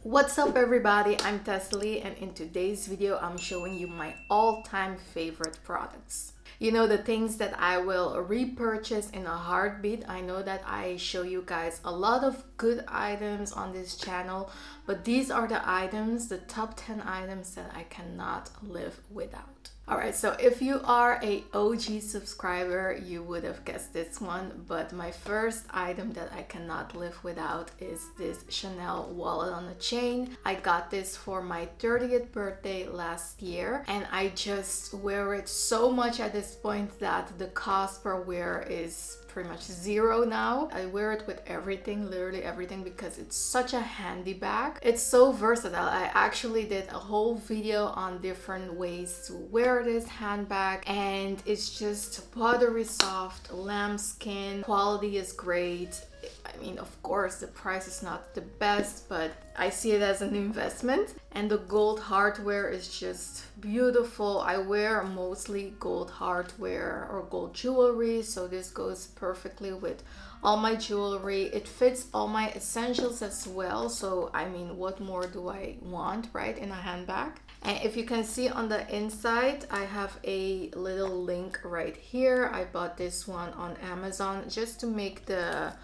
What's up everybody, I'm Teslie and in today's video I'm showing you my all-time favorite products. You know, the things that I will repurchase in a heartbeat. I know that I show you guys a lot of good items on this channel, but these are the items, the top 10 items that I cannot live without. Alright, so if you are a OG subscriber, you would have guessed this one, but my first item that I cannot live without is this Chanel wallet on a chain. I got this for my 30th birthday last year, and I just wear it so much at this point that the cost per wear is pretty much zero now. I wear it with everything, literally everything, because it's such a handy bag. It's so versatile. I actually did a whole video on different ways to wear this handbag, and it's just buttery soft, lambskin, quality is great. I mean, of course, the price is not the best, but I see it as an investment. And the gold hardware is just beautiful. I wear mostly gold hardware or gold jewelry, so this goes perfectly with all my jewelry. It fits all my essentials as well, so I mean, what more do I want, right, in a handbag? And if you can see on the inside, I have a little link right here. I bought this one on Amazon just to make the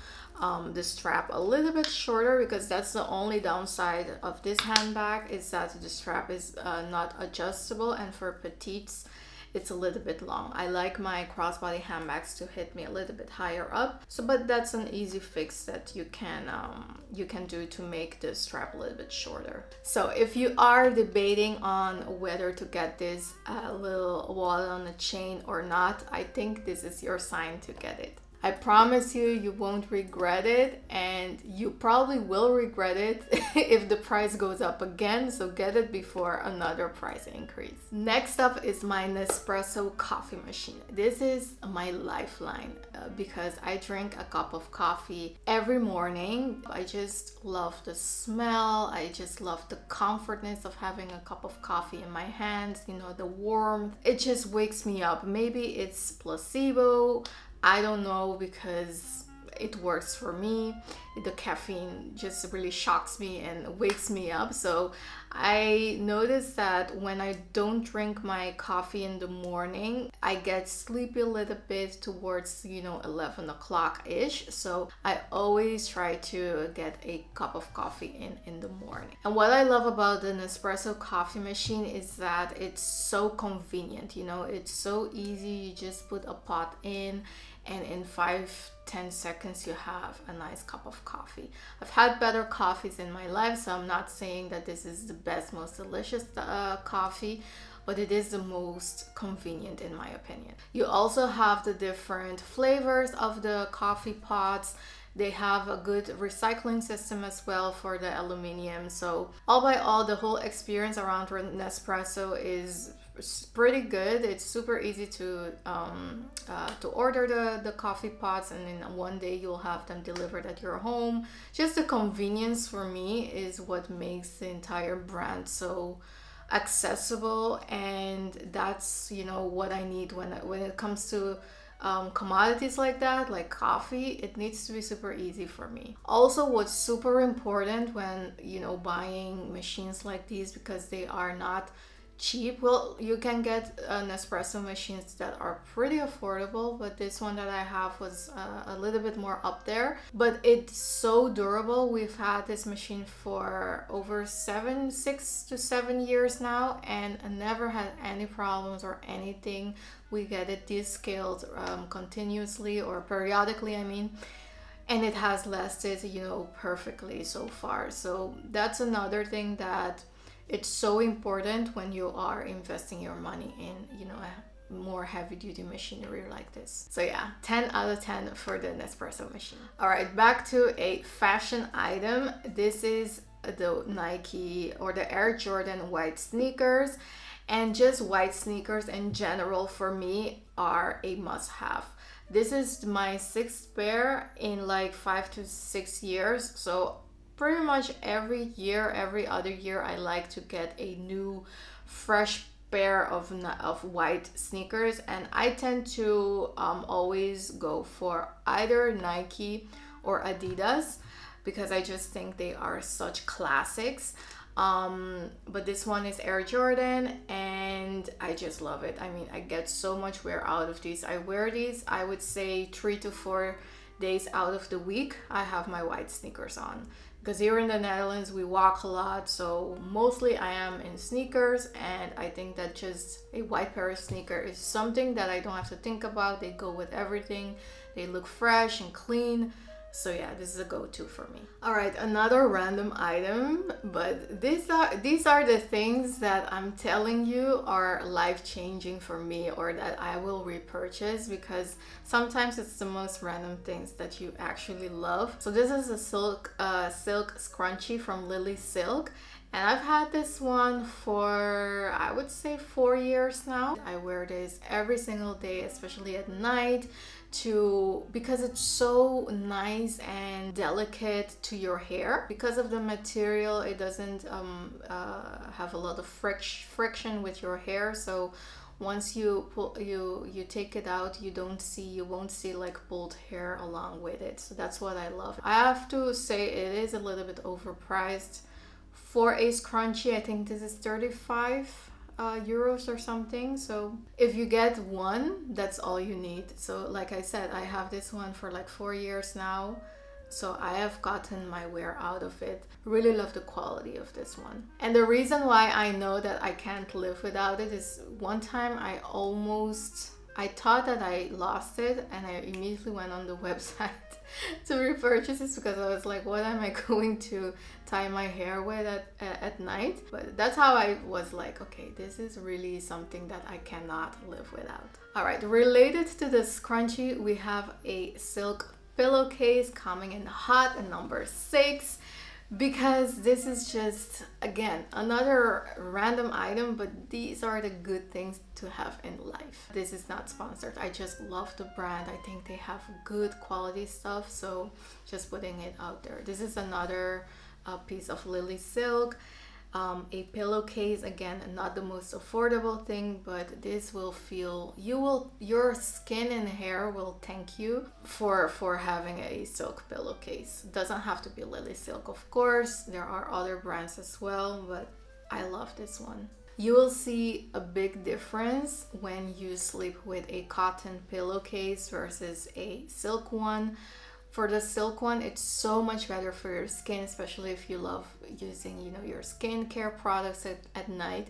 strap a little bit shorter, because that's the only downside of this handbag, is that the strap is not adjustable, and for petites it's a little bit long. I like my crossbody handbags to hit me a little bit higher up, so but that's an easy fix that you can do to make the strap a little bit shorter. So if you are debating on whether to get this little wallet on a chain or not, I think this is your sign to get it. I promise you, you won't regret it, and you probably will regret it if the price goes up again, so get it before another price increase. Next up is my Nespresso coffee machine. This is my lifeline because I drink a cup of coffee every morning. I just love the smell, I just love the comfortness of having a cup of coffee in my hands, you know, the warmth. It just wakes me up. Maybe it's placebo, I don't know, because it works for me. The caffeine just really shocks me and wakes me up. So I noticed that when I don't drink my coffee in the morning, I get sleepy a little bit towards, 11 o'clock ish. So I always try to get a cup of coffee in the morning. And what I love about the Nespresso coffee machine is that it's so convenient. It's so easy. You just put a pot in, and in 5-10 seconds you have a nice cup of coffee. I've had better coffees in my life, so I'm not saying that this is the best, most delicious coffee, but it is the most convenient in my opinion. You also have the different flavors of the coffee pots. They have a good recycling system as well for the aluminum. So all by all, the whole experience around Nespresso is pretty good. It's super easy to order the coffee pots, and in one day you'll have them delivered at your home. Just the convenience for me is what makes the entire brand so accessible, and that's what I need when it comes to commodities like that, like coffee. It needs to be super easy for me. Also, what's super important when buying machines like these, because they are not cheap. Well, you can get Nespresso machines that are pretty affordable, but this one that I have was a little bit more up there, but it's so durable. We've had this machine for over 6 to 7 years now, and I never had any problems or anything. We get it descaled continuously or periodically, I mean, and it has lasted perfectly so far. So that's another thing that it's so important when you are investing your money in a more heavy-duty machinery like this. So yeah, 10 out of 10 for the Nespresso machine. All right, back to a fashion item. This is the Nike or the Air Jordan white sneakers, and just white sneakers in general for me are a must-have. This is my 6th pair in like 5 to 6 years, so pretty much every other year I like to get a new fresh pair of white sneakers, and I tend to always go for either Nike or Adidas. because I just think they are such classics. But this one is Air Jordan and I just love it. I mean, I get so much wear out of these. I wear these, I would say 3 to 4 days out of the week. I have my white sneakers on because here in the Netherlands we walk a lot, so mostly I am in sneakers, and I think that just a white pair of sneakers is something that I don't have to think about. They go with everything. They look fresh and clean. So yeah, this is a go-to for me. All right, another random item, but these are the things that I'm telling you are life-changing for me, or that I will repurchase, because sometimes it's the most random things that you actually love. So this is a silk scrunchie from Lily Silk. And I've had this one for, I would say, 4 years now. I wear this every single day, especially at night, because it's so nice and delicate to your hair. Because of the material, it doesn't have a lot of friction with your hair. So once you take it out, you won't see like pulled hair along with it. So that's what I love. I have to say it is a little bit overpriced. For a scrunchie, I think this is 35 euros or something. So if you get one, that's all you need. So like I said, I have this one for like 4 years now. So I have gotten my wear out of it. Really love the quality of this one. And the reason why I know that I can't live without it is one time I thought that I lost it, and I immediately went on the website to repurchase it, because I was like, what am I going to tie my hair with at night? But that's how I was like, okay, this is really something that I cannot live without. All right, related to the scrunchie, we have a silk pillowcase coming in hot and number 6. Because this is just, again, another random item, but these are the good things to have in life. This is not sponsored. I just love the brand. I think they have good quality stuff, so just putting it out there. This is another piece of Lily Silk. A pillowcase, again, not the most affordable thing, but this will your skin and hair will thank you for having a silk pillowcase. It doesn't have to be Lily Silk, of course. There are other brands as well, but I love this one. You will see a big difference when you sleep with a cotton pillowcase versus a silk one. For the silk one, it's so much better for your skin, especially if you love using, your skincare products at night.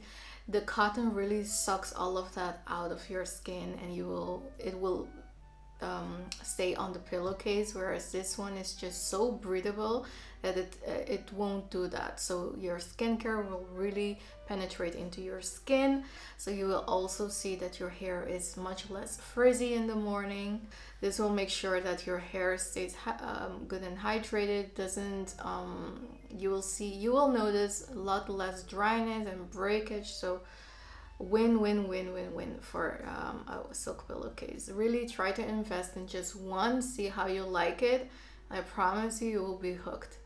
The cotton really sucks all of that out of your skin, and it will stay on the pillowcase, whereas this one is just so breathable that it won't do that. So your skincare will really penetrate into your skin. So you will also see that your hair is much less frizzy in the morning. This will make sure that your hair stays good and hydrated. You will notice a lot less dryness and breakage. So win for a silk pillowcase. Really try to invest in just one, see how you like it. I promise you will be hooked.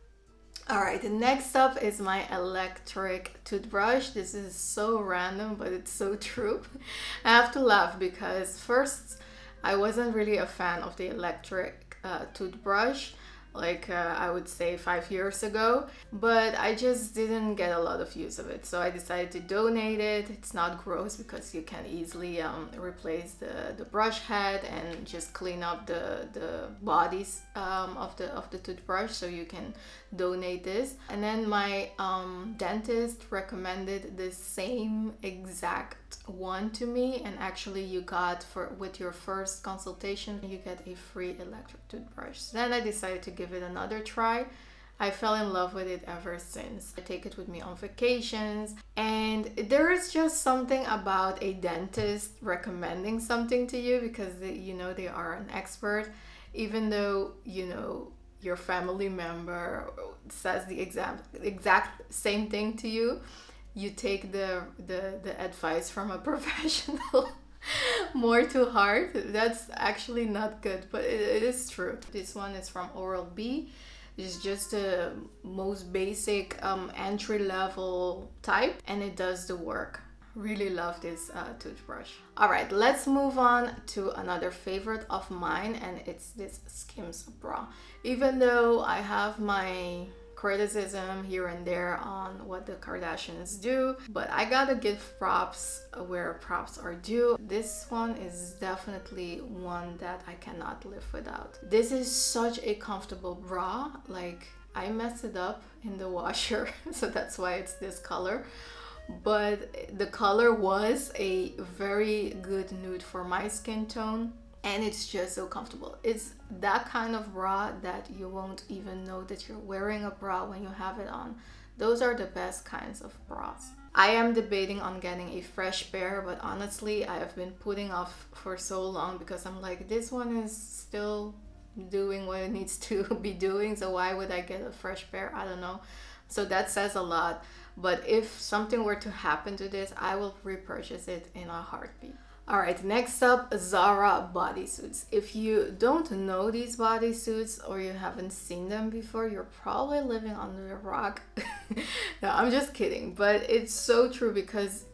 All right, the next up is my electric toothbrush. This is so random, but it's so true. I have to laugh because first I wasn't really a fan of the electric toothbrush, like I would say 5 years ago, but I just didn't get a lot of use of it, so I decided to donate it. It's not gross because you can easily replace the brush head and just clean up the bodies of the toothbrush, so you can donate this. And then my dentist recommended the same exact one to me, and actually you got with your first consultation you get a free electric toothbrush. Then I decided to give it another try. I fell in love with it ever since. I take it with me on vacations, and there is just something about a dentist recommending something to you because they are an expert, even though your family member says the exact same thing to you. You take the advice from a professional more to heart. That's actually not good, but it is true. This one is from Oral-B. It's just the most basic entry-level type, and it does the work. Really love this toothbrush. All right, let's move on to another favorite of mine, and it's this Skims bra. Even though I have my criticism here and there on what the Kardashians do, but I gotta give props where props are due. This one is definitely one that I cannot live without. This is such a comfortable bra. Like, I messed it up in the washer, so that's why it's this color. But the color was a very good nude for my skin tone, and it's just so comfortable. It's that kind of bra that you won't even know that you're wearing a bra when you have it on. Those are the best kinds of bras. I am debating on getting a fresh pair, but honestly I have been putting off for so long because I'm like, this one is still doing what it needs to be doing, so why would I get a fresh pair? I don't know. So that says a lot. But if something were to happen to this, I will repurchase it in a heartbeat. All right, next up, Zara bodysuits. If you don't know these bodysuits or you haven't seen them before, you're probably living under a rock. No, I'm just kidding, but it's so true because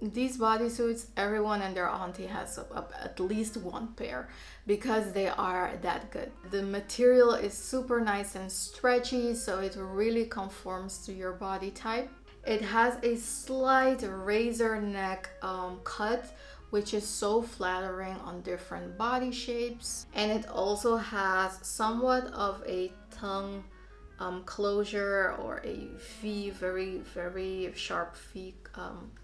these bodysuits, everyone and their auntie has at least one pair because they are that good. The material is super nice and stretchy, so it really conforms to your body type. It has a slight razor neck cut, which is so flattering on different body shapes. And it also has somewhat of a tongue closure, or a V, very sharp V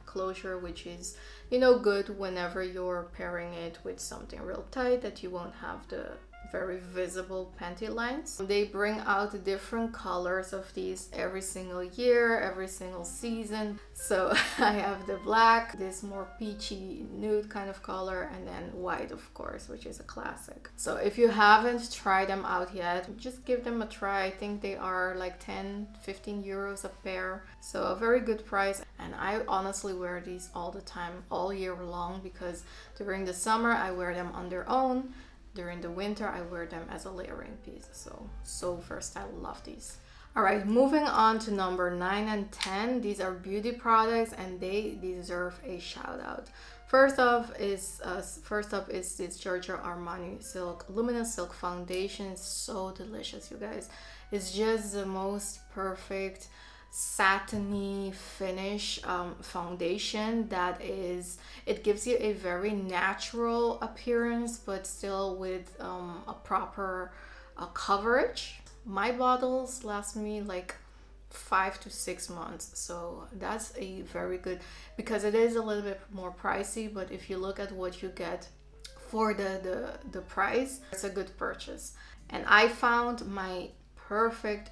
closure, which is, you know, good whenever you're pairing it with something real tight, that you won't have the very visible panty lines. They bring out different colors of these every single year, every single season. So I have the black, this more peachy nude kind of color, and then white, of course, which is a classic. So if you haven't tried them out yet, just give them a try. I think they are like 10-15 euros a pair, so a very good price. And I honestly wear these all the time, all year long, because during the summer I wear them on their own. During the winter, I wear them as a layering piece. So versatile, love these. All right, moving on to number 9 and 10. These are beauty products and they deserve a shout out. First up is this Giorgio Armani Silk Luminous Silk Foundation. It's so delicious, you guys. It's just the most perfect satiny finish foundation that is, it gives you a very natural appearance but still with a proper coverage. My bottles last me like 5 to 6 months, so that's a very good, because it is a little bit more pricey, but if you look at what you get for the price, it's a good purchase. And I found my perfect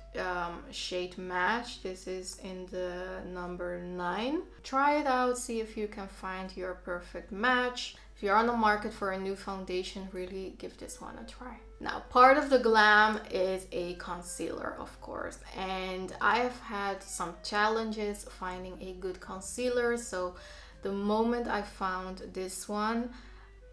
shade match. This is in the number 9. Try it out, see if you can find your perfect match. If you're on the market for a new foundation, really give this one a try. Now, part of the glam is a concealer, of course, and I have had some challenges finding a good concealer, so the moment I found this one,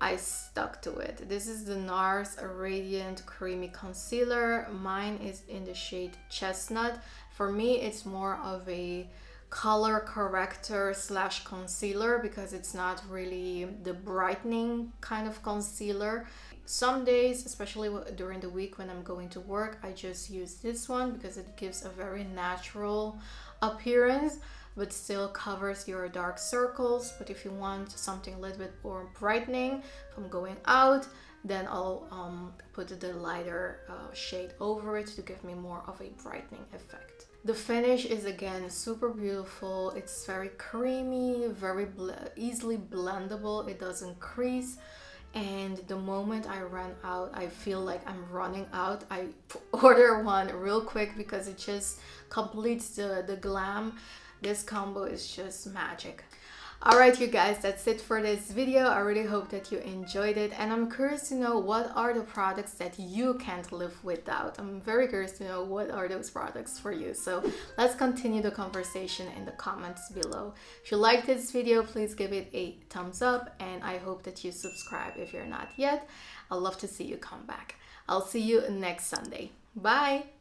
I stuck to it. This is the NARS Radiant Creamy Concealer. Mine is in the shade Chestnut. For me, it's more of a color corrector / concealer because it's not really the brightening kind of concealer. Some days, especially during the week when I'm going to work, I just use this one because it gives a very natural appearance but still covers your dark circles. But if you want something a little bit more brightening from going out, then I'll put the lighter shade over it to give me more of a brightening effect. The finish is again super beautiful. It's very creamy, very easily blendable. It doesn't crease. And the moment I ran out, I feel like I'm running out, I order one real quick because it just completes the glam. This combo is just magic. All right, you guys, that's it for this video. I really hope that you enjoyed it, and I'm curious to know what are the products that you can't live without. I'm very curious to know what are those products for you. So let's continue the conversation in the comments below. If you like this video, please give it a thumbs up, and I hope that you subscribe if you're not yet. I'd love to see you come back. I'll see you next Sunday. Bye.